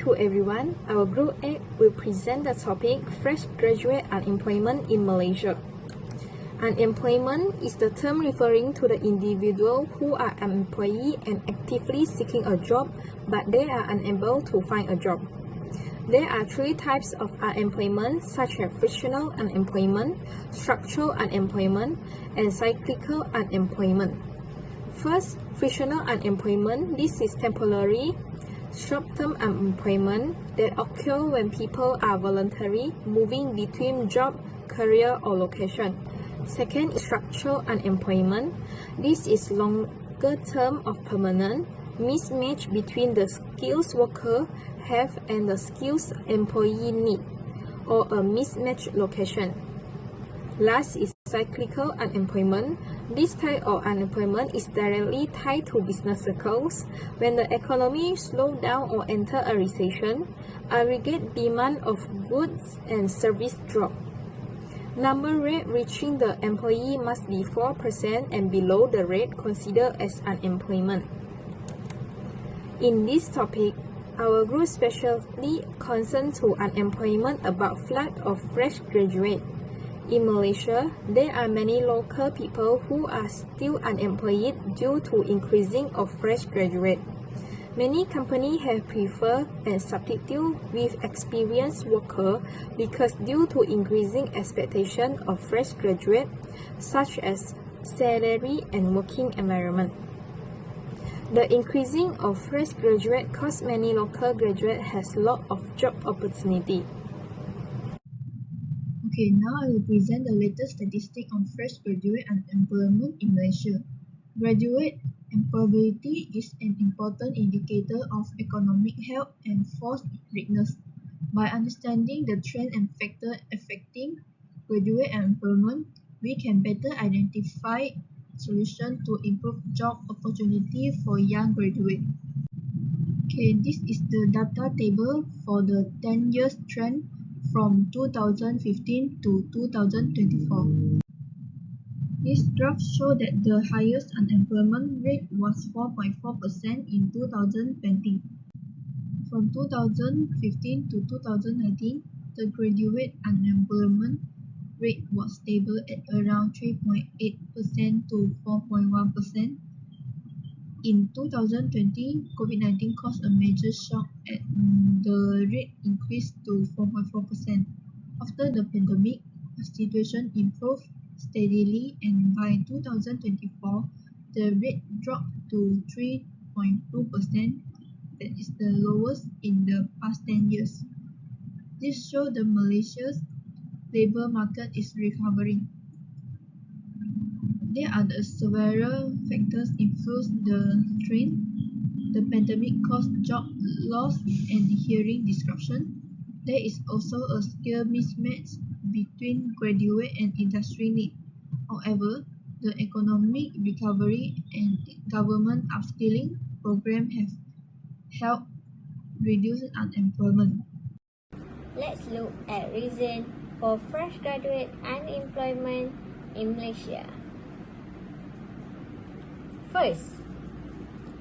to everyone. Our Group 8 will present the topic Fresh Graduate Unemployment in Malaysia. Unemployment is the term referring to the individual who are unemployed and actively seeking a job, but they are unable to find a job. There are three types of unemployment, such as frictional unemployment, structural unemployment, and cyclical unemployment. First, frictional unemployment. This is temporary, short-term unemployment that occurs when people are voluntarily moving between job, career, or location. Second is structural unemployment. This is longer term of permanent mismatch between the skills worker have and the skills employee need, or a mismatched location. Last is cyclical unemployment. This type of unemployment is directly tied to business cycles. When the economy slows down or enter a recession, aggregate demand of goods and service drop. Number rate reaching the employee must be 4% and below the rate considered as unemployment. In this topic, our group specially concerned to unemployment about flood of fresh graduates. In Malaysia, there are many local people who are still unemployed due to increasing of fresh graduates. Many companies have preferred and substitute with experienced workers because due to increasing expectation of fresh graduates, such as salary and working environment. The increasing of fresh graduates cause many local graduates has lot of job opportunity. Okay, now I will present the latest statistic on fresh graduate unemployment in Malaysia. Graduate employability is an important indicator of economic health and force weakness. By understanding the trend and factors affecting graduate employment, we can better identify solutions to improve job opportunity for young graduates. Okay, this is the data table for the 10 years trend from 2015 to 2024. This graph shows that the highest unemployment rate was 4.4% in 2020. From 2015 to 2019, the graduate unemployment rate was stable at around 3.8% to 4.1%. In 2020, COVID-19 caused a major shock and the rate increased to 4.4%. After the pandemic, the situation improved steadily and by 2024, the rate dropped to 3.2%. That is the lowest in the past 10 years. This shows the Malaysia's labor market is recovering. There are several factors influence the trend. The pandemic caused job loss and hearing disruption. There is also a skill mismatch between graduate and industry need. However, the economic recovery and government upskilling program have helped reduce unemployment. Let's look at reasons for fresh graduate unemployment in Malaysia. First,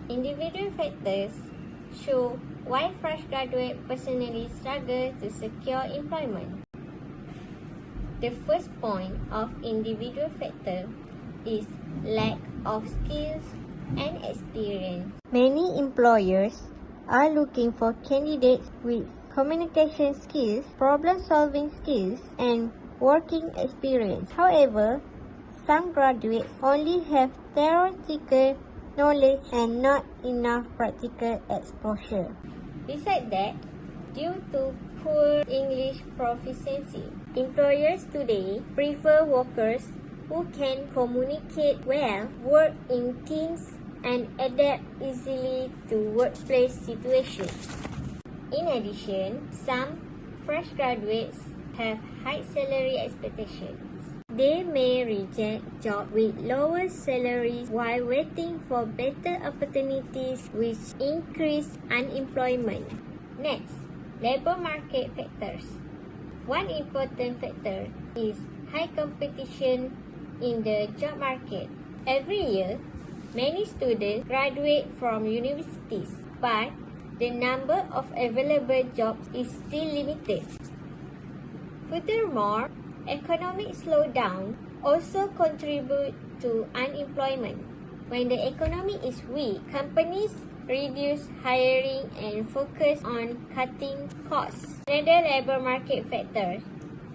individual factors show why fresh graduates personally struggle to secure employment. The first point of individual factor is lack of skills and experience. Many employers are looking for candidates with communication skills, problem-solving skills, and working experience. However, some graduates only have theoretical knowledge and not enough practical exposure. Besides that, due to poor English proficiency, employers today prefer workers who can communicate well, work in teams, and adapt easily to workplace situations. In addition, some fresh graduates have high salary expectations. They may reject jobs with lower salaries while waiting for better opportunities, which increase unemployment. Next, labor market factors. One important factor is high competition in the job market. Every year, many students graduate from universities, but the number of available jobs is still limited. Furthermore, economic slowdown also contribute to unemployment. When the economy is weak, companies reduce hiring and focus on cutting costs. Another labor market factor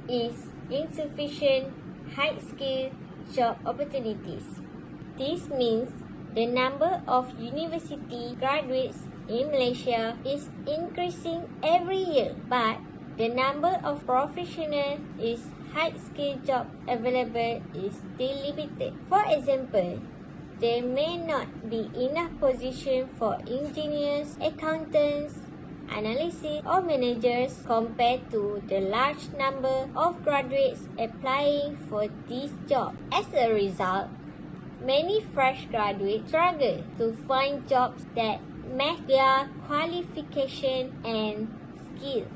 is insufficient high-skilled job opportunities. This means the number of university graduates in Malaysia is increasing every year, but the number of professionals is high-skilled job available is still limited. For example, there may not be enough position for engineers, accountants, analysts, or managers compared to the large number of graduates applying for this job. As a result, many fresh graduates struggle to find jobs that match their qualification and skills.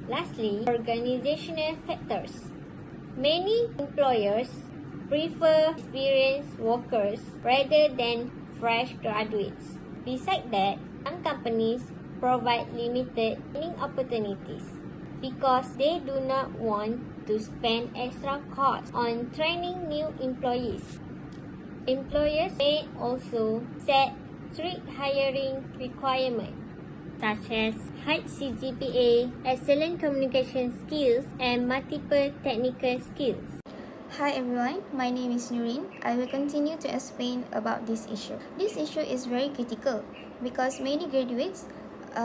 Lastly, organizational factors. Many employers prefer experienced workers rather than fresh graduates. Besides that, some companies provide limited training opportunities because they do not want to spend extra costs on training new employees. Employers may also set strict hiring requirements such as high CGPA, excellent communication skills, and multiple technical skills. Hi everyone, my name is NURIEN. I will continue to explain about this issue. This issue is very critical because many graduates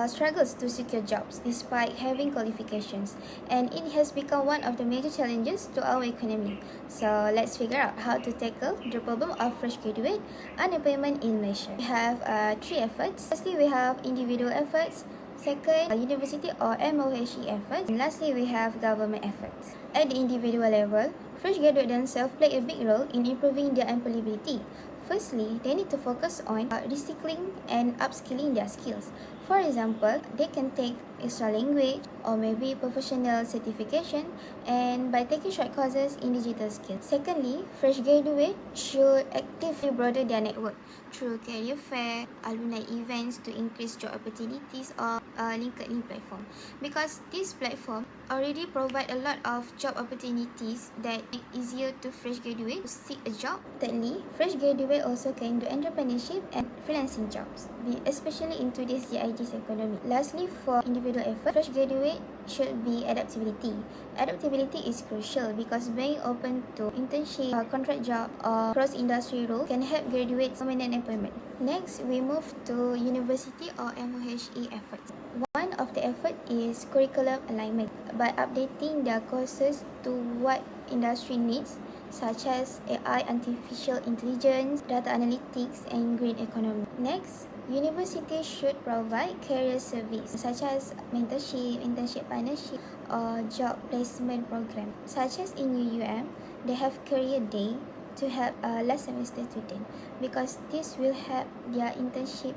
struggles to secure jobs despite having qualifications, and it has become one of the major challenges to our economy. So let's figure out how to tackle the problem of fresh graduate unemployment in Malaysia. We have three efforts. Firstly, we have individual efforts. Second, university or MOHD efforts. And lastly, we have government efforts. At the individual level, fresh graduates themselves play a big role in improving their employability. Firstly, they need to focus on reskilling and upskilling their skills. For example, they can take extra language or maybe professional certification, and by taking short courses in digital skills. Secondly, fresh graduates should actively broaden their network through career fair, alumni events to increase job opportunities, or LinkedIn platform, because this platform already provide a lot of job opportunities that make it easier to fresh graduates to seek a job. Thirdly, fresh graduates also can do entrepreneurship and freelancing jobs, especially in today's GIG's economy. Lastly, for individual effort, fresh graduate should be adaptability. Adaptability is crucial because being open to internship, contract job, or cross-industry role can help graduates permanent employment. Next, we move to university or MOHE efforts. One of the effort is curriculum alignment by updating their courses to what industry needs, such as AI, artificial intelligence, data analytics, and green economy. Next, universities should provide career service such as mentorship, internship partnership, or job placement program. Such as in UUM, they have career day to help last semester students because this will help their internship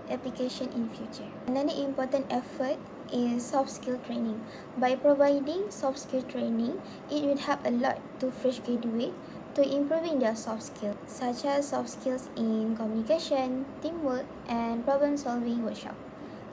application in future. Another important effort is soft skill training. By providing soft skill training, it will help a lot to fresh graduate to improving their soft skills, such as soft skills in communication, teamwork, and problem-solving workshop.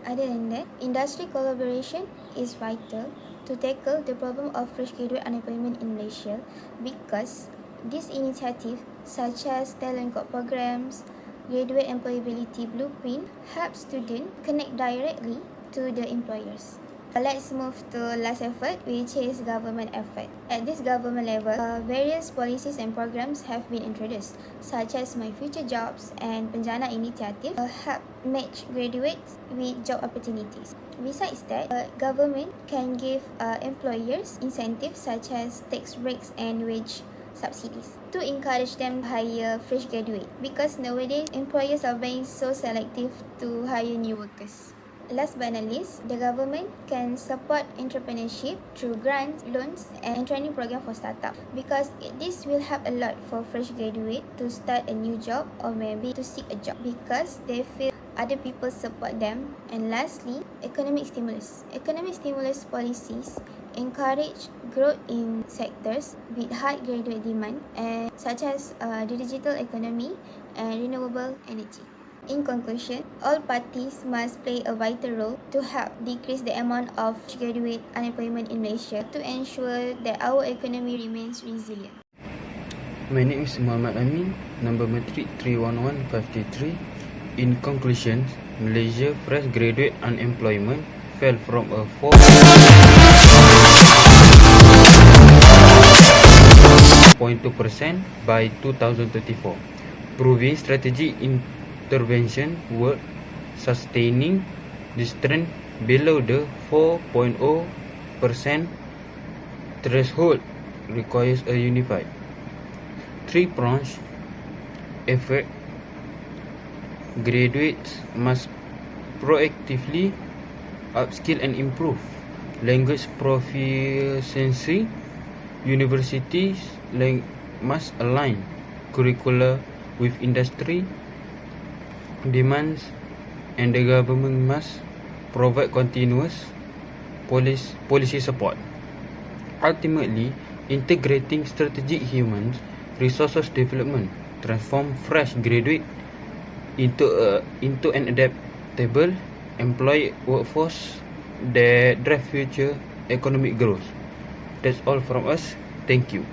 Other than that, industry collaboration is vital to tackle the problem of fresh graduate unemployment in Malaysia because this initiative, such as talent code programs, graduate employability blueprint, help students connect directly to the employers. Let's move to last effort, which is government effort. At this government level, various policies and programs have been introduced, such as My Future Jobs and Penjana Initiative, help match graduates with job opportunities. Besides that, government can give employers incentives such as tax breaks and wage subsidies to encourage them to hire fresh graduates because nowadays employers are being so selective to hire new workers. Last but not least, the government can support entrepreneurship through grants, loans, and training program for startups because this will help a lot for fresh graduates to start a new job or maybe to seek a job because they feel other people support them. And lastly, economic stimulus. Economic stimulus policies encourage growth in sectors with high graduate demand, such as the digital economy and renewable energy. In conclusion, all parties must play a vital role to help decrease the amount of graduate unemployment in Malaysia to ensure that our economy remains resilient. My name is Muhammad Amin, number matric 31153. In conclusion, Malaysia fresh graduate unemployment fell from a 4.2% by 2034, proving strategic intervention were sustaining this trend below the 4.0% threshold requires a unified three-pronged effort. Graduates must proactively upskill and improve language proficiency. Universities must align curricula with industry demands, and the government must provide continuous policy support. Ultimately, integrating strategic human resources development transform fresh graduate into an adaptable employee workforce that drive future economic growth. That's all from us. Thank you.